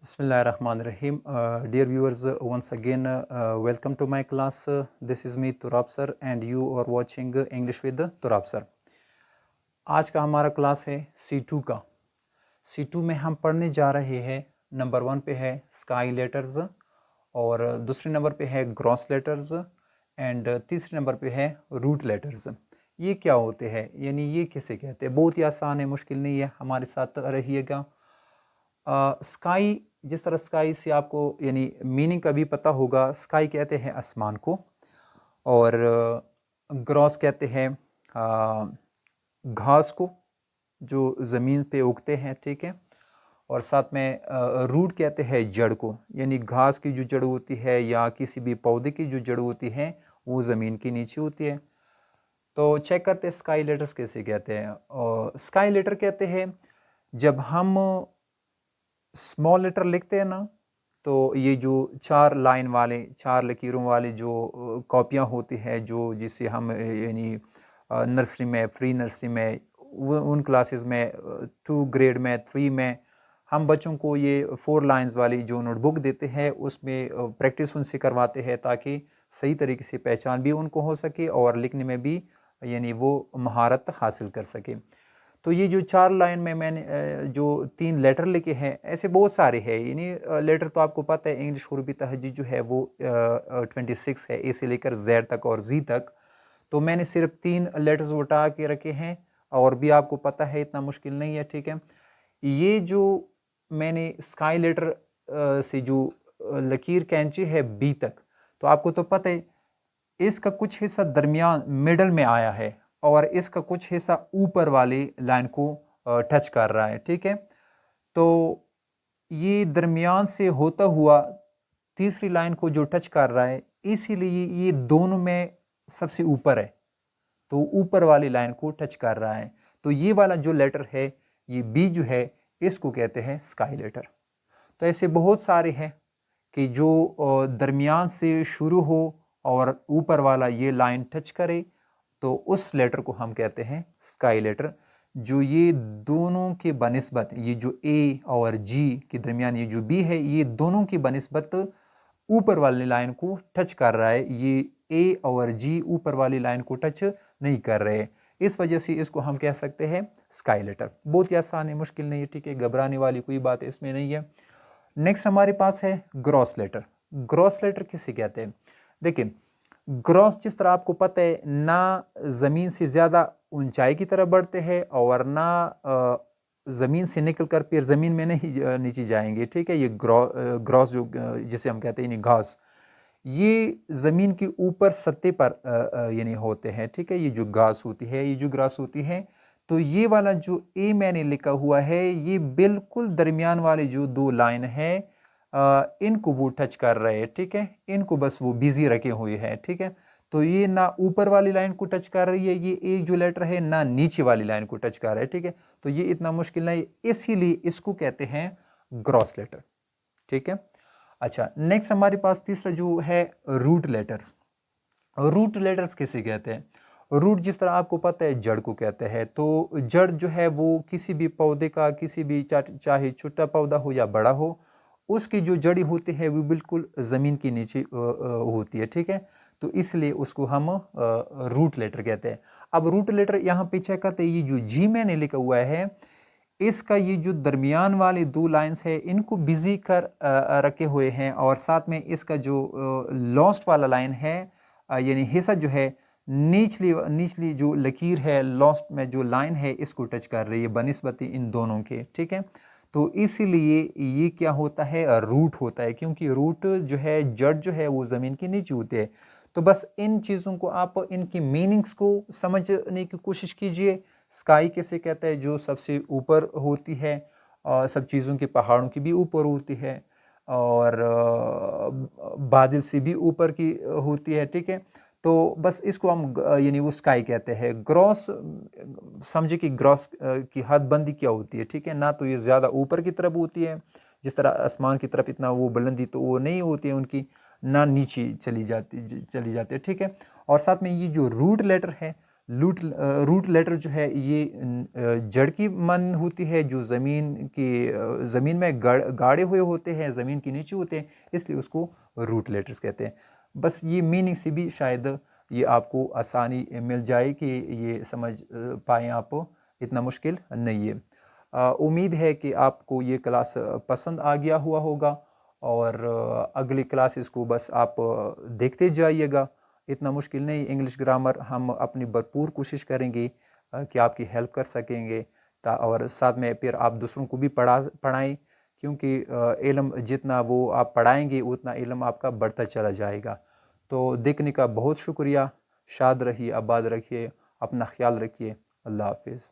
Bismillahirrahmanirrahim. Dear viewers, once again, welcome to my class. This is me, Turab sir, and you are watching English with Turab sir. आज का हमारा class है C2 का। C2 में हम पढ़ने जा रहे हैं, नंबर 1 पे है स्काई लेटर्स, और दूसरे नंबर पे है ग्रॉस लेटर्स, एंड तीसरे नंबर पे है रूट लेटर्स। ये क्या होते हैं, यानी ये किसे कहते हैं? बहुत ही आसान है, मुश्किल नहीं है, हमारे साथ रहिएगा। स्काई, जिस तरह स्काई से आपको यानी मीनिंग का भी पता होगा, स्काई कहते हैं आसमान को, और ग्रॉस कहते हैं घास को जो ज़मीन पे उगते हैं, ठीक है। और साथ में रूट कहते हैं जड़ को, यानी घास की जो जड़ होती है या किसी भी पौधे की जो जड़ होती है वो ज़मीन के नीचे होती है। तो चेक करते हैं स्काई लेटर्स कैसे कहते हैं। और स्काई लेटर कहते हैं जब हम स्मॉल लेटर लिखते हैं ना, तो ये जो 4 लाइन वाले, 4 लकीरों वाले जो कॉपियाँ होती है, जो जिससे हम यानी नर्सरी में, प्री नर्सरी में, उन क्लासेस में, 2 ग्रेड में, 3 में हम बच्चों को ये 4 लाइंस वाली जो नोटबुक देते हैं उसमें प्रैक्टिस उनसे करवाते हैं, ताकि सही तरीके से पहचान भी उनको हो सके और लिखने में भी यानी वो महारत हासिल कर सके। तो ये जो 4 लाइन में मैंने जो 3 लेटर लिखे हैं, ऐसे बहुत सारे हैं। यानी लेटर तो आपको पता है, इंग्लिश हुरूफ तहज्जुद जो है वो 26 है, ए से लेकर जेड तक और जी तक। तो मैंने सिर्फ 3 लेटर्स उठा के रखे हैं, और भी आपको पता है इतना मुश्किल नहीं है, ठीक है। ये जो मैंने स्काई लेटर से जो लकीर खींची है बी तक, तो आपको तो पता है इसका कुछ हिस्सा दरमियान मिडल में आया है और इसका कुछ हिस्सा ऊपर वाली लाइन को टच कर रहा है, ठीक है। तो ये दरमियान से होता हुआ तीसरी लाइन को जो टच कर रहा है, इसीलिए ये दोनों में सबसे ऊपर है, तो ऊपर वाली लाइन को टच कर रहा है। तो ये वाला जो लेटर है, ये बी जो है, इसको कहते हैं स्काई लेटर। तो ऐसे बहुत सारे हैं कि जो दरमियान से शुरू हो और ऊपर वाला ये लाइन टच करे, तो उस लेटर को हम कहते हैं स्काई लेटर। जो ये दोनों के बनिस्बत, ये जो ए और जी के दरमियान ये जो बी है, ये दोनों की बनिस्बत ऊपर वाली लाइन को टच कर रहा है। ये ए और जी ऊपर वाली लाइन को टच नहीं कर रहे, इस वजह से इसको हम कह सकते हैं स्काई लेटर। बहुत ही आसान है, मुश्किल नहीं है, ठीक है, घबराने वाली कोई बात इसमें नहीं है। नेक्स्ट हमारे पास है ग्रॉस लेटर। ग्रॉस लेटर किसे कहते हैं? देखिए, ग्रॉस जिस तरह आपको पता है, ना ज़मीन से ज़्यादा ऊंचाई की तरफ बढ़ते हैं और ना ज़मीन से निकल कर फिर ज़मीन में नहीं नीचे जाएंगे, ठीक है। ये ग्रॉस जो जिसे हम कहते हैं यानी घास, ये ज़मीन के ऊपर सतह पर यानी होते हैं, ठीक है। ये जो घास होती है, ये जो ग्रास होती है, तो ये वाला जो ए मैंने लिखा हुआ है, ये बिल्कुल दरमियान वाले जो 2 लाइन है, इनको वो टच कर रहे हैं, ठीक है। इनको बस वो बिजी रखे हुए हैं, ठीक है। तो ये ना ऊपर वाली लाइन को टच कर रही है, ये एक जो लेटर है, ना नीचे वाली लाइन को टच कर रहा है, ठीक है। तो ये इतना मुश्किल नहीं, इसीलिए इसको कहते हैं ग्रॉस लेटर, ठीक है। अच्छा, नेक्स्ट हमारे पास तीसरा जो है रूट लेटर्स। रूट लेटर्स किसे कहते हैं? रूट जिस तरह आपको पता है जड़ को कहते हैं। तो जड़ जो है वो किसी भी पौधे का, किसी भी चाहे छोटा पौधा हो या बड़ा हो, उसकी जो जड़ी होती है वो बिल्कुल ज़मीन के नीचे होती है, ठीक है। तो इसलिए उसको हम रूट लेटर कहते हैं। अब रूट लेटर यहाँ पे चेक करते हैं, ये जो जी मैंने लिखा हुआ है, इसका ये जो दरमियान वाले 2 लाइंस है, इनको बिजी कर रखे हुए हैं, और साथ में इसका जो लॉस्ट वाला लाइन है, यानी हिस्सा जो है, निचली जो लकीर है लॉस्ट में जो लाइन है, इसको टच कर रही है बनिस्बत इन दोनों के, ठीक है। तो इसीलिए ये क्या होता है, रूट होता है, क्योंकि रूट जो है, जड़ जो है, वो ज़मीन के नीचे होते हैं। तो बस इन चीज़ों को आप, इनकी मीनिंग्स को समझने की कोशिश कीजिए। स्काई किसे कहता है? जो सबसे ऊपर होती है, सब चीज़ों के, पहाड़ों की भी ऊपर होती है, और बादल से भी ऊपर की होती है, ठीक है। तो बस इसको हम यानी वो स्काई कहते हैं। ग्रॉस, समझे कि ग्रॉस की हद बंदी क्या होती है, ठीक है। ना तो ये ज़्यादा ऊपर की तरफ होती है, जिस तरह आसमान की तरफ इतना वो बुलंदी तो वो नहीं होती है उनकी, ना नीचे चली जाती है, ठीक है। और साथ में ये जो रूट लेटर है, روٹ لیٹر جو ہے یہ جڑ کی من ہوتی ہے جو زمین میں گاڑے ہوئے ہوتے ہیں، زمین کے نیچے ہوتے ہیں، اس لیے اس کو روٹ لیٹرز کہتے ہیں۔ بس یہ میننگ سے بھی شاید یہ آپ کو آسانی مل جائے کہ یہ سمجھ پائیں، آپ اتنا مشکل نہیں ہے۔ امید ہے کہ آپ کو یہ کلاس پسند آ گیا ہوا ہوگا، اور اگلی کلاسز کو بس آپ دیکھتے جائیے گا، اتنا مشکل نہیں۔ انگلش گرامر ہم اپنی بھرپور کوشش کریں گے کہ آپ کی ہیلپ کر سکیں گے، اور ساتھ میں پھر آپ دوسروں کو بھی پڑھائیں، کیونکہ علم جتنا وہ آپ پڑھائیں گے اتنا علم آپ کا بڑھتا چلا جائے گا۔ تو دیکھنے کا بہت شکریہ، شاد رہیے، آباد رکھیے، اپنا خیال رکھیے، اللہ حافظ۔